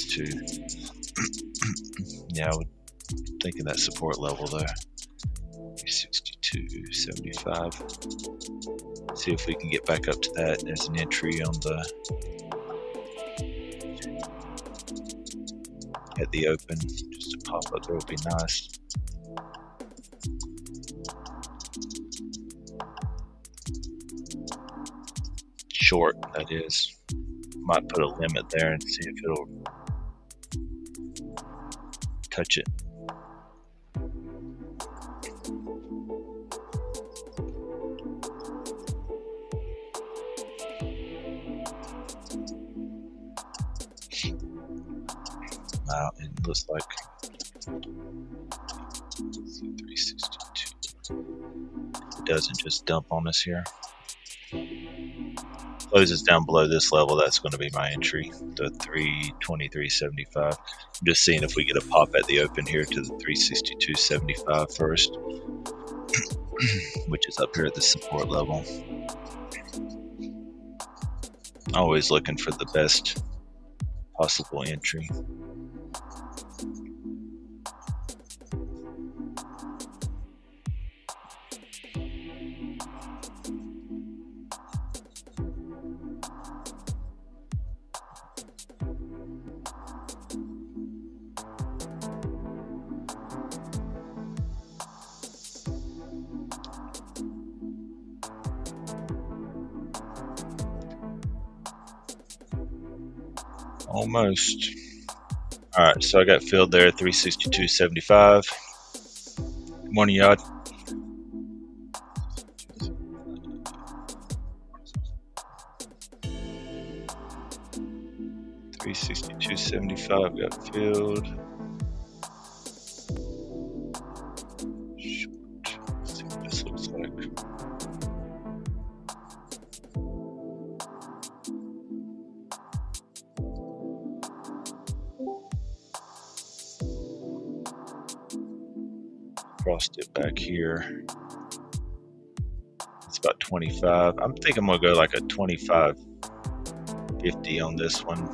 to. Yeah, I'm thinking that support level though. 362.75. See if we can get back up to that as an entry on the at the open. Just a pop up there would be nice. Short, that is. Might put a limit there and see if it'll touch it. Wow, it looks like 362. It doesn't just dump on us here. Closes down below this level, that's going to be my entry, the 323.75. I'm just seeing if we get a pop at the open here to the 362.75 first, which is up here at the support level. Always looking for the best possible entry. Almost. Alright, so I got filled there, 362.75. Good morning, Yod. $362.75 got filled. Short. Let's see what this looks like. Crossed it back here. It's about 25. I'm thinking I'm gonna go like a 25.50 on this one.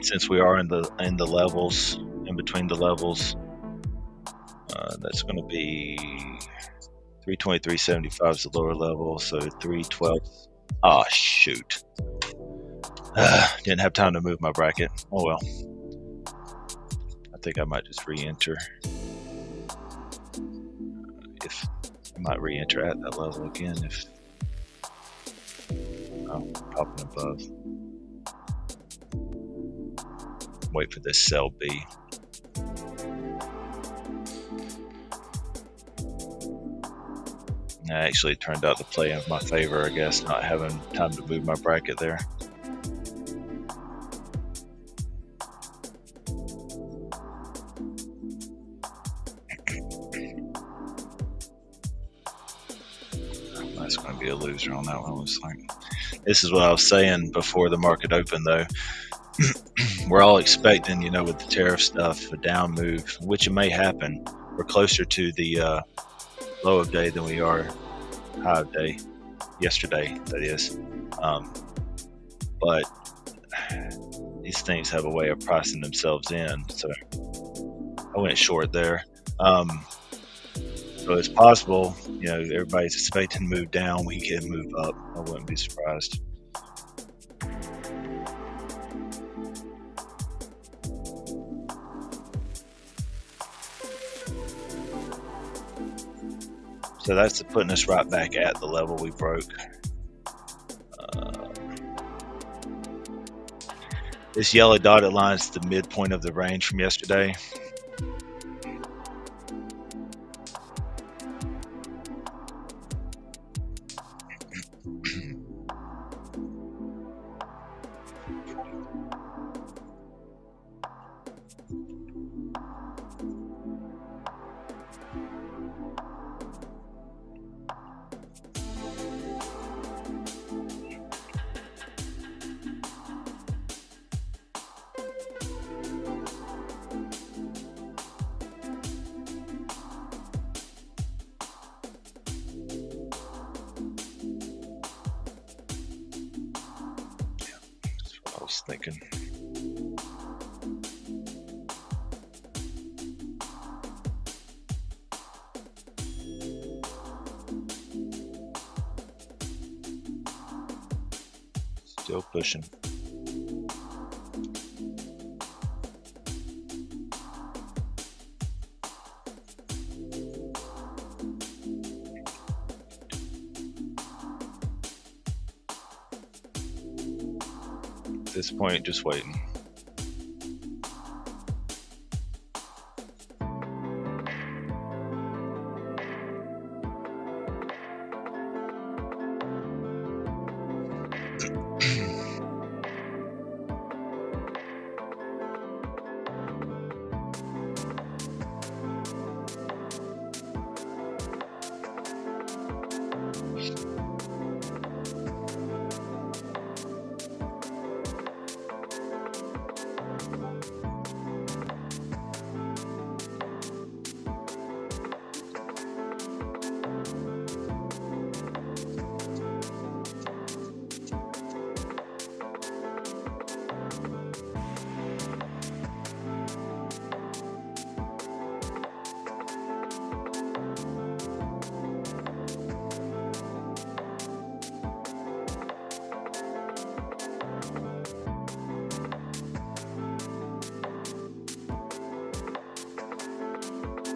Since we are in the levels, in between the levels, that's going to be 323.75 is the lower level, so 312. Ah, shoot! Didn't have time to move my bracket. Oh well. I think I might just re-enter. If I might re-enter at that level again if popping above. Wait for this cell B. That actually turned out to play in my favor, I guess, not having time to move my bracket there. That's going to be a loser on that one, looks like. This is what I was saying before the market opened, though. We're all expecting, with the tariff stuff, a down move, which it may happen. We're closer to the low of day than we are high of day. Yesterday, that is. But these things have a way of pricing themselves in, so I went short there. So it's possible, everybody's expecting to move down, we can move up. I wouldn't be surprised. So that's putting us right back at the level we broke. This yellow dotted line is the midpoint of the range from yesterday. Just thinking. Still pushing. At this point, just waiting.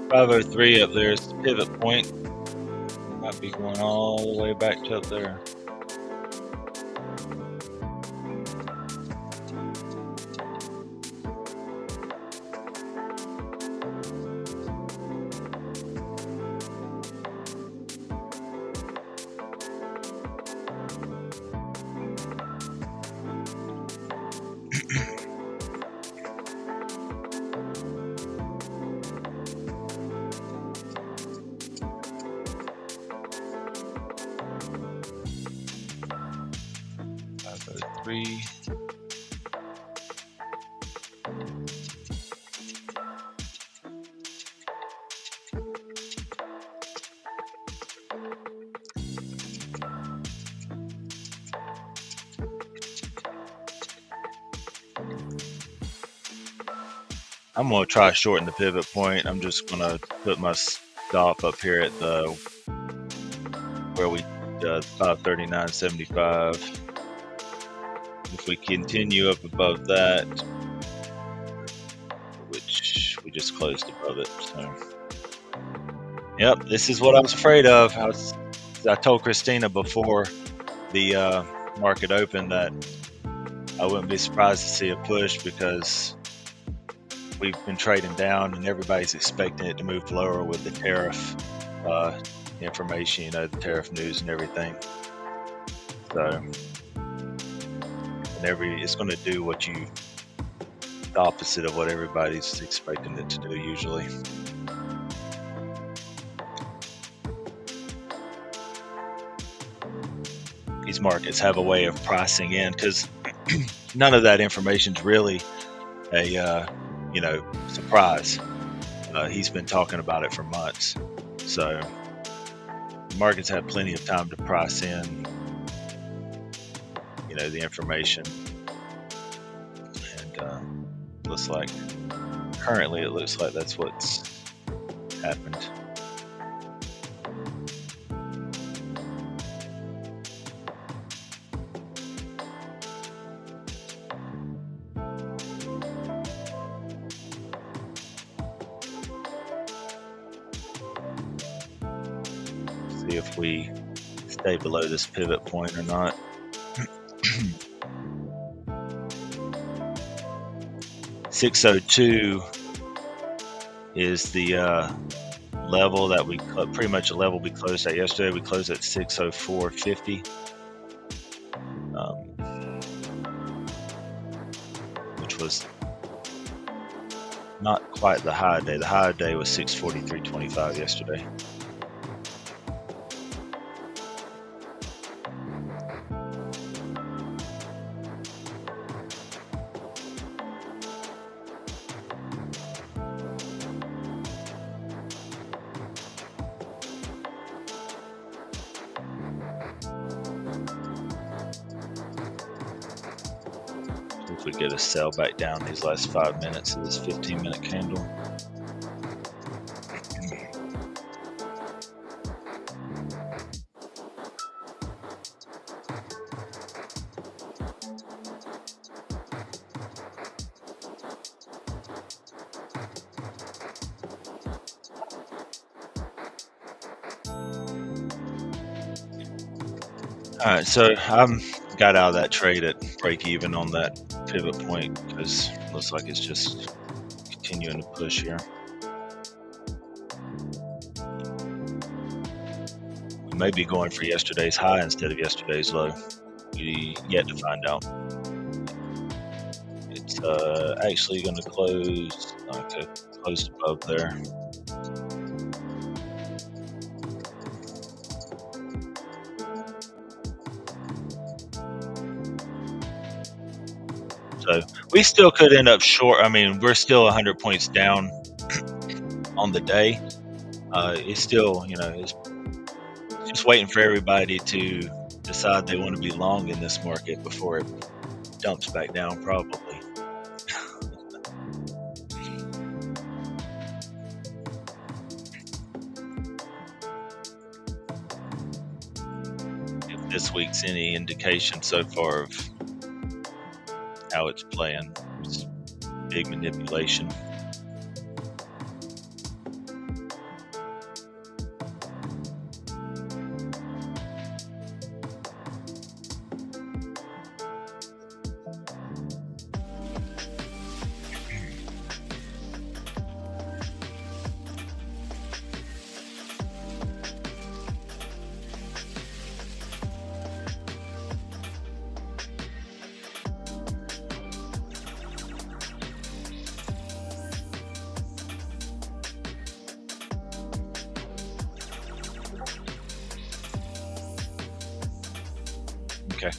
.503 up there is the pivot point. Might be going all the way back to up there. .503. I'm gonna try shorten the pivot point. I'm just gonna put my stop up here at the where we 539.75. If we continue up above that, which we just closed above it, so yep, this is what I was afraid of. I told Christina before the market opened that I wouldn't be surprised to see a push because we've been trading down and everybody's expecting it to move lower with the tariff information, the tariff news and everything. So, it's going to do the opposite of what everybody's expecting it to do usually. These markets have a way of pricing in because none of that information is really a surprise. He's been talking about it for months, so markets have plenty of time to price in the information, and currently it looks like that's what's happened. See if we stay below this pivot point or not. $602 is the level that we pretty much a level we closed at yesterday. We closed at 604.50, which was not quite the high day. The high day was 643.25 yesterday. we get a sell back down these last 5 minutes of this 15-minute candle. All right, so I'm got out of that trade at break even on that pivot point because it looks like it's just continuing to push here. We may be going for yesterday's high instead of yesterday's low. We yet to find out. It's actually going to close. Okay, closed above there. So we still could end up short. I mean, we're still 100 points down on the day. It's still, it's just waiting for everybody to decide they want to be long in this market before it dumps back down, probably. If this week's any indication so far of how it's playing, it's big manipulation. Okay.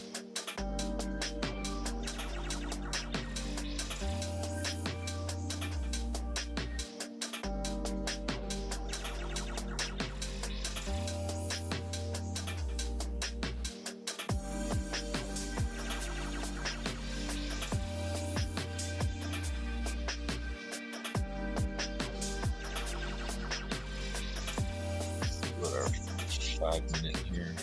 What our 5 minute here.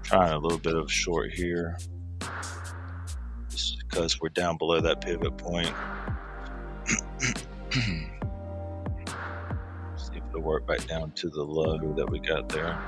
Trying a little bit of short here just because we're down below that pivot point. See if it'll work back down to the low that we got there.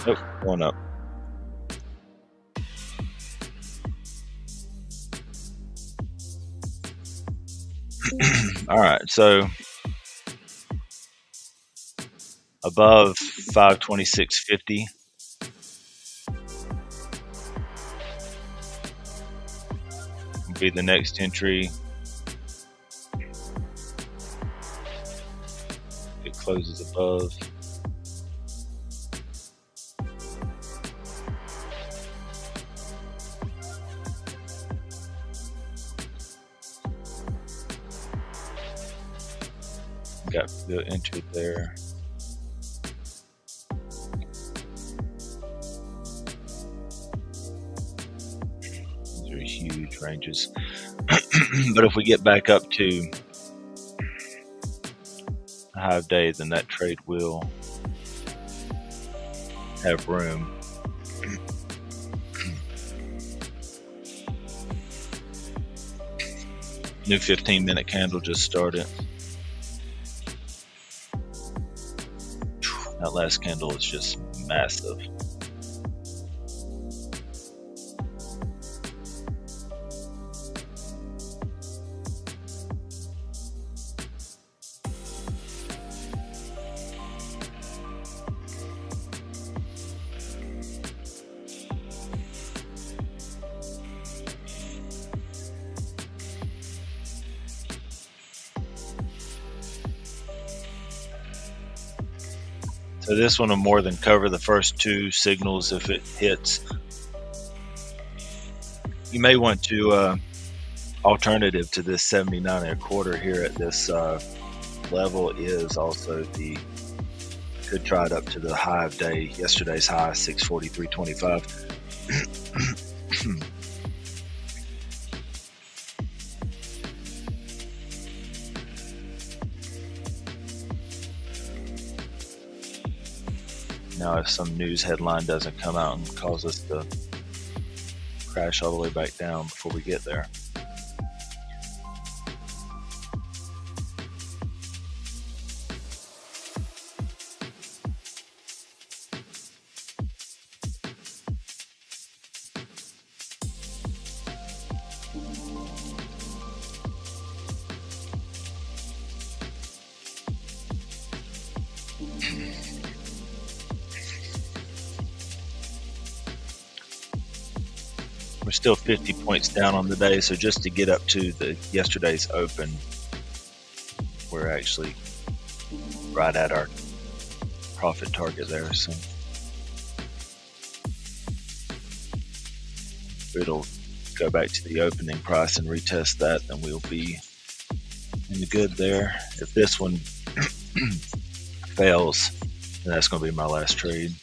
Nope, going up. All right, so above 526.50. Will be the next entry. It closes above. got entered there. These are huge ranges. But if we get back up to a high of day, then that trade will have room. New 15-minute candle just started. That last candle is just massive. So this one will more than cover the first two signals if it hits. You may want to alternative to this 79.25 here at this level is also the could try it up to the high of day. Yesterday's high 643.25. Now, if some news headline doesn't come out and cause us to crash all the way back down before we get there. We're still 50 points down on the day, so just to get up to the yesterday's open, we're actually right at our profit target there. So if it'll go back to the opening price and retest that, then we'll be in the good there. If this one fails, then that's going to be my last trade.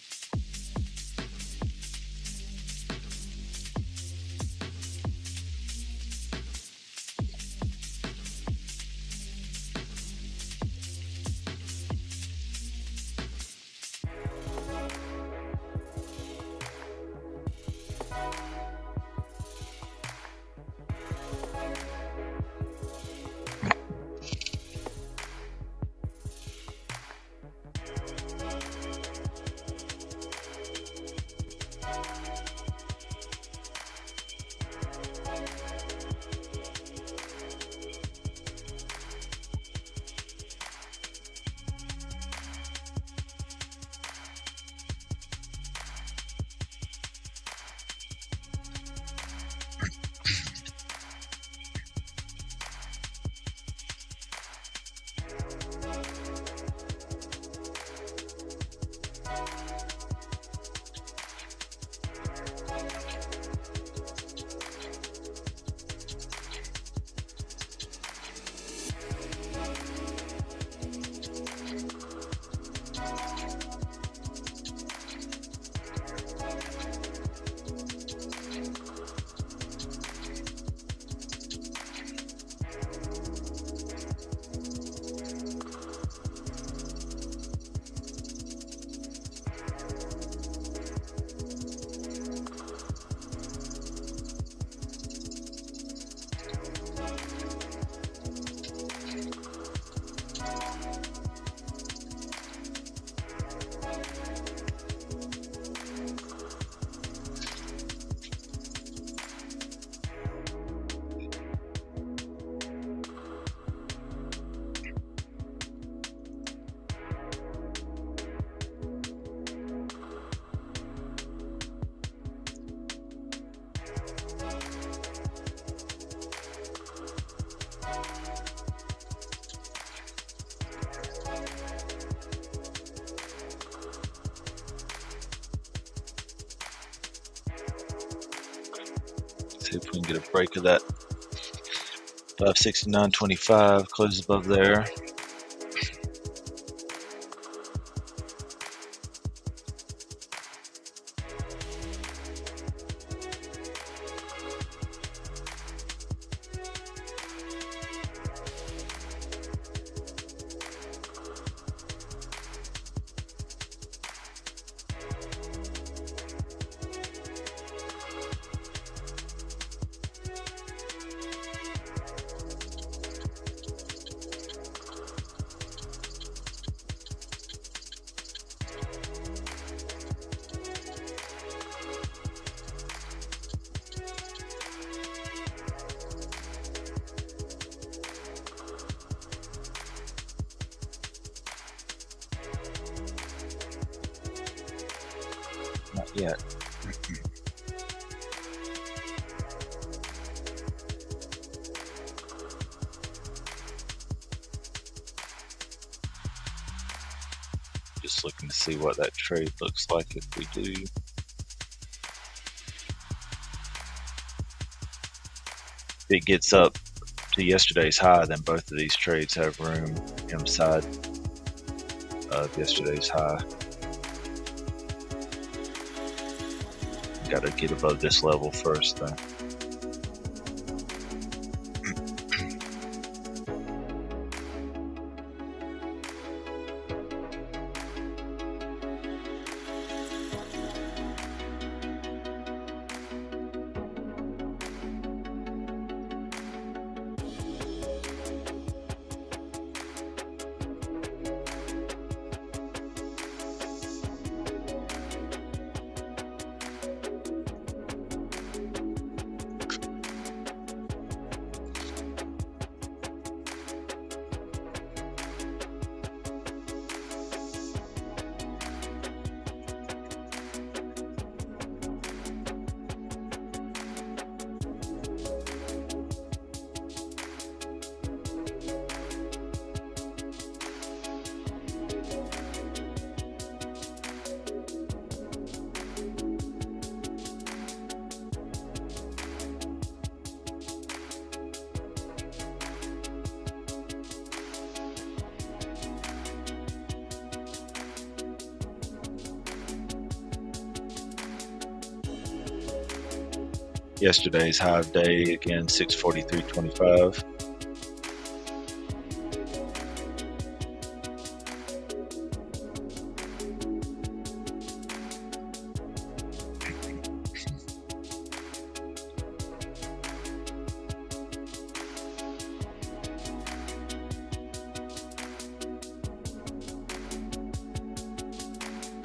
See if we can get a break of that 569.25, close above there. Yeah, just looking to see what that trade looks like if we do. If it gets up to yesterday's high, then both of these trades have room inside of yesterday's high. Got to get above this level first, though. Yesterday's high of day, again, 643.25.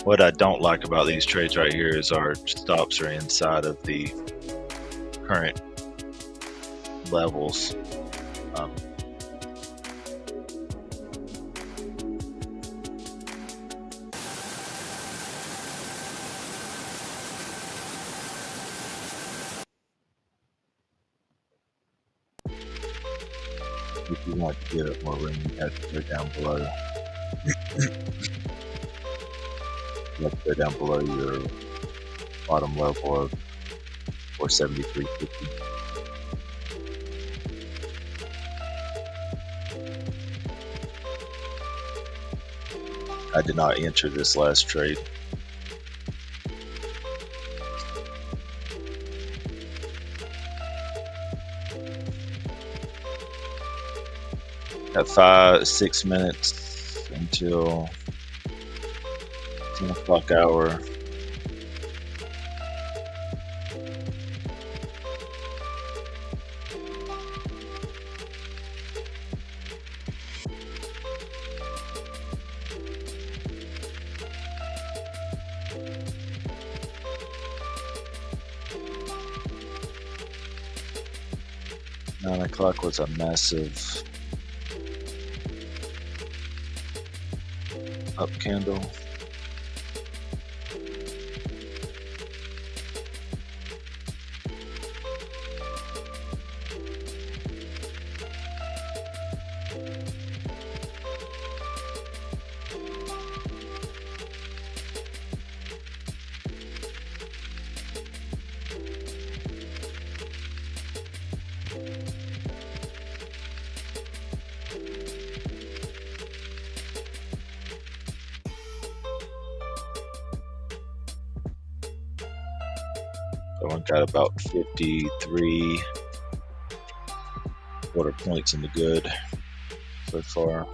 What I don't like about these trades right here is our stops are inside of the current levels. If you want to get up more room, you have to go down below. You have to go down below your bottom level of 473.50. I did not enter this last trade. Got 6 minutes until 10 o'clock hour. Nine o'clock was a massive up candle. That one got about 53 quarter points in the good so far.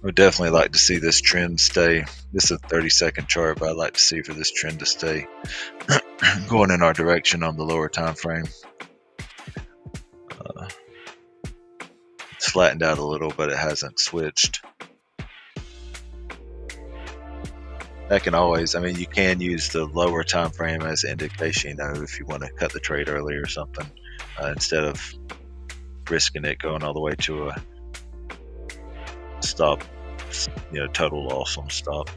Would definitely like to see this trend stay. This is a 30-second chart, but I'd like to see for this trend to stay going in our direction on the lower time frame. It's flattened out a little, but it hasn't switched. That can always, I mean, you can use the lower time frame as an indication, if you want to cut the trade early or something, instead of risking it going all the way to a stop, total loss on stop.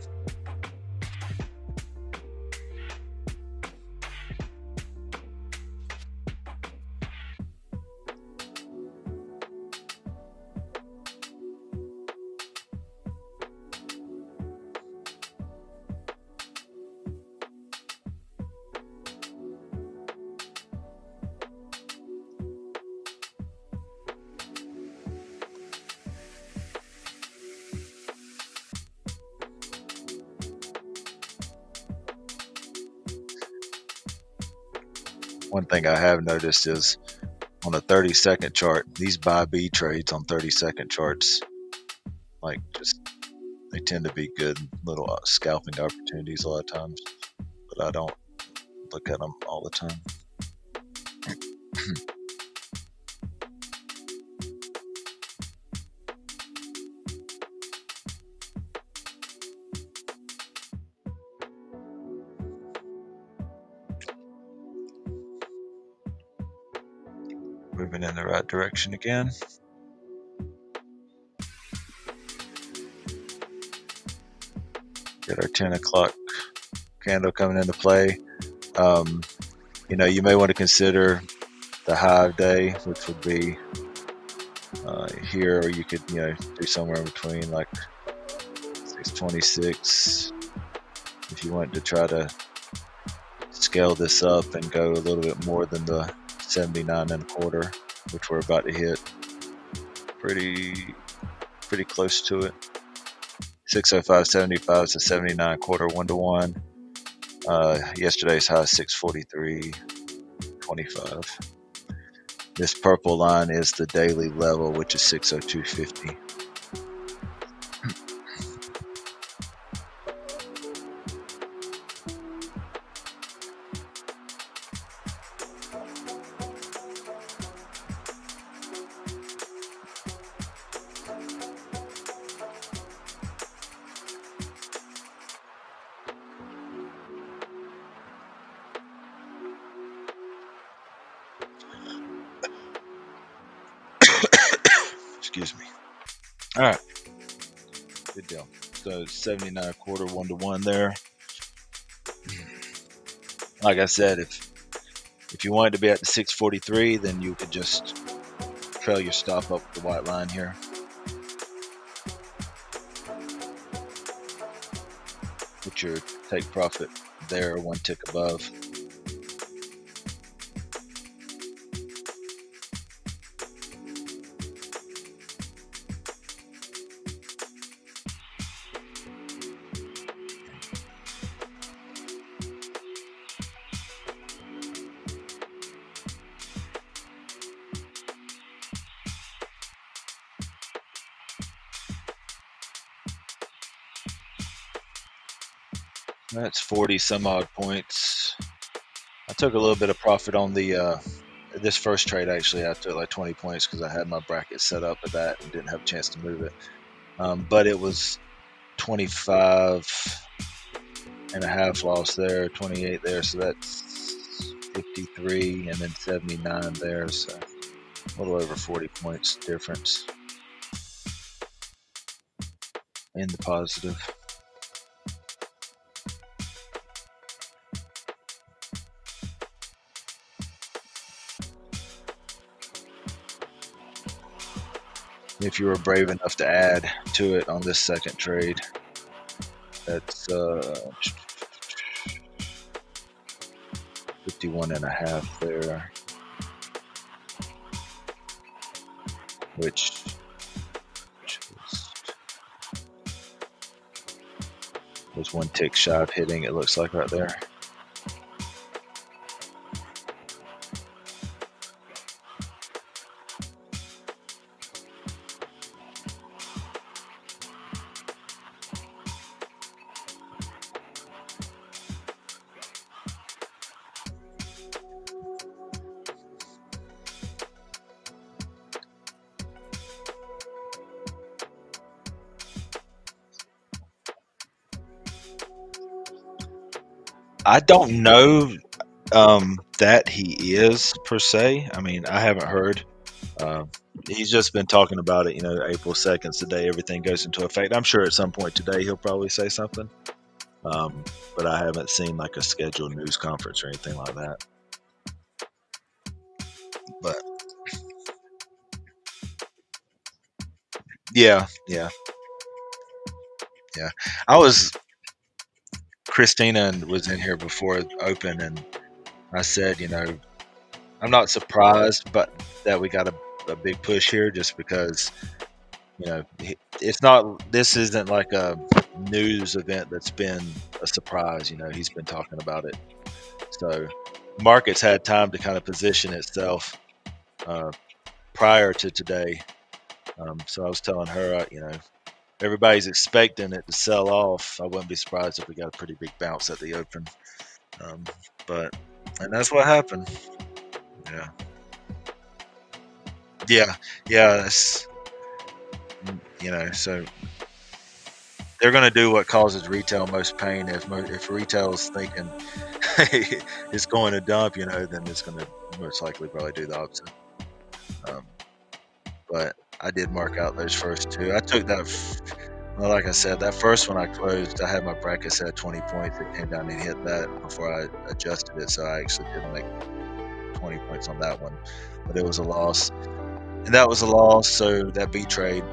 One thing I have noticed is on a 30-second chart, these buy B trades on 30-second charts, they tend to be good little scalping opportunities a lot of times, but I don't look at them all the time. Moving in the right direction again. Get our 10 o'clock candle coming into play. You may want to consider the high of day, which would be here, or you could do somewhere in between, like 626, if you want to try to scale this up and go a little bit more than the 79.25, which we're about to hit. Pretty close to it. 605.75 to 79.25 1-to-1. Yesterday's high 643.25. This purple line is the daily level, which is 602.50. Excuse me. All right. Good deal. So 79.25 1-to-1 there. Like I said, if you wanted to be at the 643, then you could just trail your stop up the white line here. Put your take profit there, one tick above. That's 40 some odd points. I took a little bit of profit on the this first trade. Actually, I took like 20 points because I had my bracket set up at that and didn't have a chance to move it. But it was 25 and a half loss there, 28 there, so that's 53, and then 79 there, so a little over 40 points difference in the positive. If you were brave enough to add to it on this second trade, that's 51 and a half there, which was one tick shy of hitting, it looks like right there. I don't know that he is per se. I mean, I haven't heard. Um, he's just been talking about it. April 2nd's the day everything goes into effect. I'm sure at some point today he'll probably say something. Um, but I haven't seen like a scheduled news conference or anything like that. But yeah, yeah, yeah. I was Christina was in here before it open, and I said, I'm not surprised, but that we got a big push here, just because it's not. This isn't like a news event that's been a surprise. He's been talking about it, so markets had time to kind of position itself uh, prior to today. So I was telling her, everybody's expecting it to sell off. I wouldn't be surprised if we got a pretty big bounce at the open. Um, but and that's what happened. Yeah, yeah, yeah. So they're going to do what causes retail most pain. If retail's thinking it's going to dump, then it's going to most likely probably do the opposite. Um, but I did mark out those first two. I took that. Well, like I said, that first one I closed. I had my bracket set at 20 points. It came down and hit that before I adjusted it, so I actually didn't make 20 points on that one. But it was a loss, and that was a loss. So that B trade,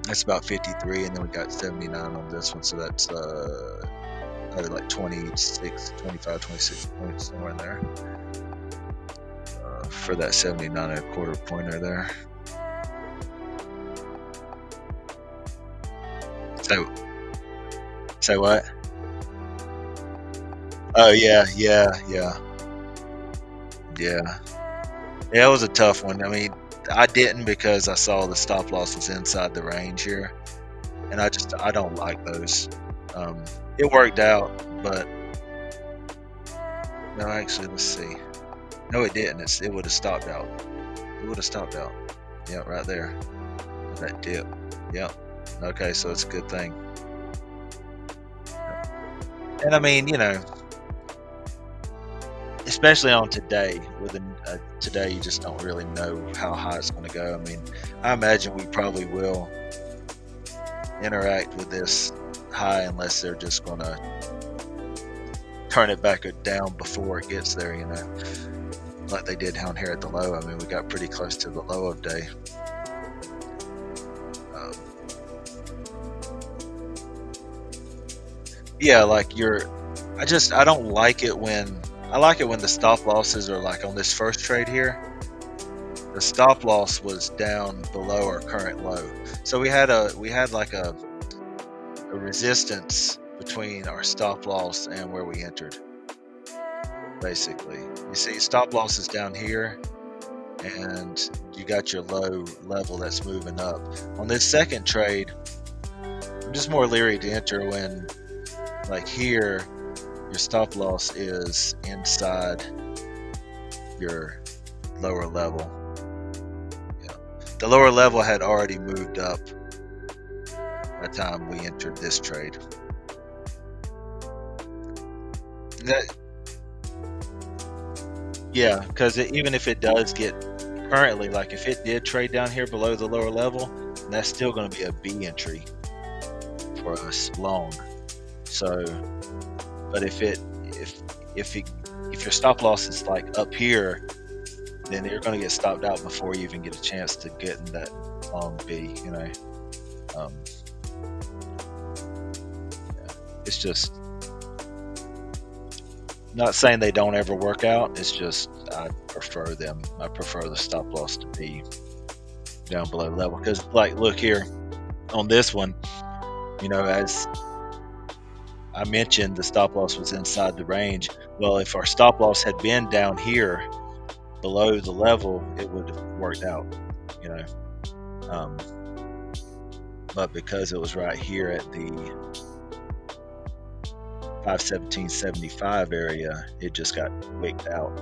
that's about 53, and then we got 79 on this one. So that's like 26, 25, 26 points somewhere in there for that 79 and a quarter pointer there. Say what? Oh yeah, yeah, yeah, yeah. Yeah, it was a tough one. I mean, I didn't because I saw the stop loss was inside the range here, and I don't like those. It worked out, but no, actually, let's see. No, it didn't. It would have stopped out. It would have stopped out. Yeah, right there. That dip. Yep. Okay, so it's a good thing. And I mean, especially on today, today you just don't really know how high it's going to go. I mean, I imagine we probably will interact with this high unless they're just going to turn it back down before it gets there, like they did down here at the low. I mean, we got pretty close to the low of day. Um, yeah, like I don't like it when I like it when the stop losses are like on this first trade here. The stop loss was down below our current low, so we had like a resistance between our stop loss and where we entered. Basically, you see stop loss is down here, and you got your low level that's moving up. On this second trade, I'm just more leery to enter when, like here, your stop loss is inside your lower level. Yeah. The lower level had already moved up by the time we entered this trade. Yeah, because even if it does get currently, like if it did trade down here below the lower level, that's still going to be a B entry for us long. So, but if your stop loss is like up here, then you're going to get stopped out before you even get a chance to get in that long B. Um, yeah. It's just not saying they don't ever work out. It's just I prefer them. I prefer the stop loss to be down below level because, like, look here on this one. As I mentioned, the stop loss was inside the range. Well, if our stop loss had been down here below the level, it would have worked out. Um, but because it was right here at the 517.75 area, it just got wicked out.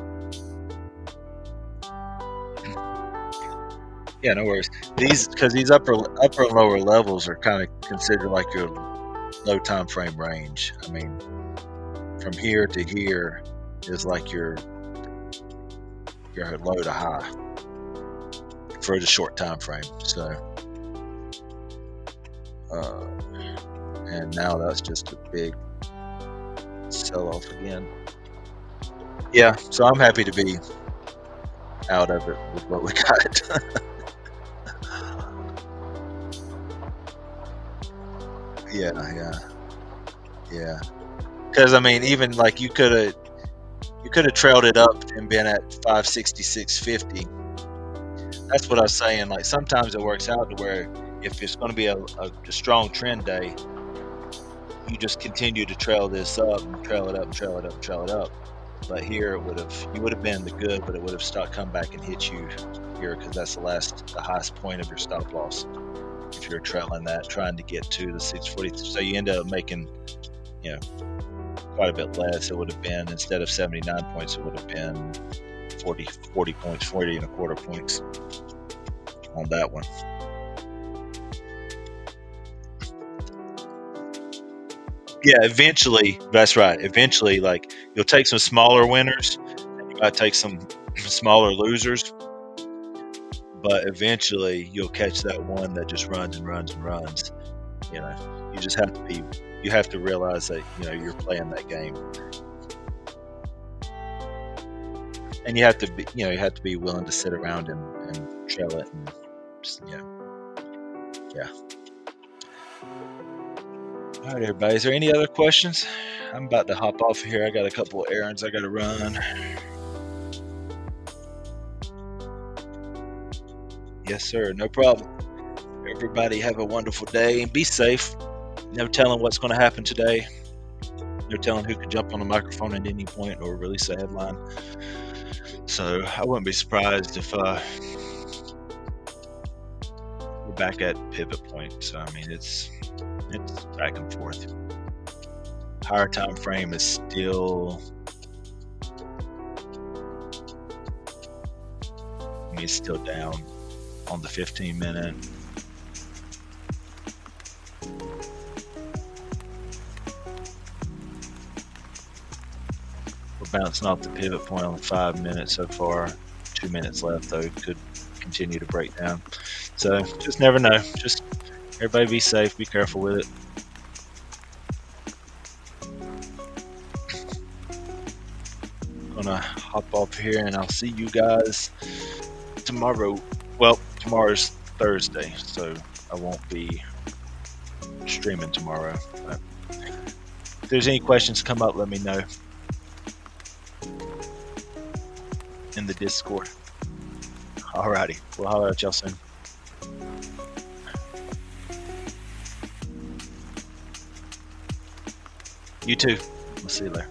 Yeah, no worries. Because these upper and lower levels are kind of considered like your low time frame range. I mean, from here to here is like your low to high for the short time frame. So, and now that's just a big sell-off again. Yeah, so I'm happy to be out of it with what we got. Yeah. Because I mean, even like you could have trailed it up and been at 566.50. That's what I was saying. Like sometimes it works out to where if it's going to be a strong trend day, you just continue to trail this up and trail it up and trail it up and trail it up. But here you would have been the good, but it would have come back and hit you here because that's the highest point of your stop loss. If you're trailing that, trying to get to the 640, so you end up making, quite a bit less. It would have been, instead of 79 points, it would have been 40 points, 40 and a quarter points on that one. Yeah, eventually, that's right. Eventually, like you'll take some smaller winners, and you might take some smaller losers, but eventually you'll catch that one that just runs and runs and runs. You just have to realize that you're playing that game, and you have to be willing to sit around and trail it, and yeah. All right, everybody. Is there any other questions? I'm about to hop off here. I got a couple of errands I got to run. Yes, sir. No problem. Everybody have a wonderful day and be safe. No telling what's going to happen today. No telling who could jump on a microphone at any point or release a headline. So I wouldn't be surprised if we're back at pivot point. So I mean, it's back and forth. Higher time frame is still, it's still down on the 15-minute. We're bouncing off the pivot point on 5 minutes so far. 2 minutes left, though. Could continue to break down. So just never know. Just everybody be safe. Be careful with it. Gonna hop off here, and I'll see you guys tomorrow. Well, tomorrow's Thursday, so I won't be streaming tomorrow. But if there's any questions come up, let me know in the Discord. Alrighty, we'll holler at y'all soon. You too. We'll see you later.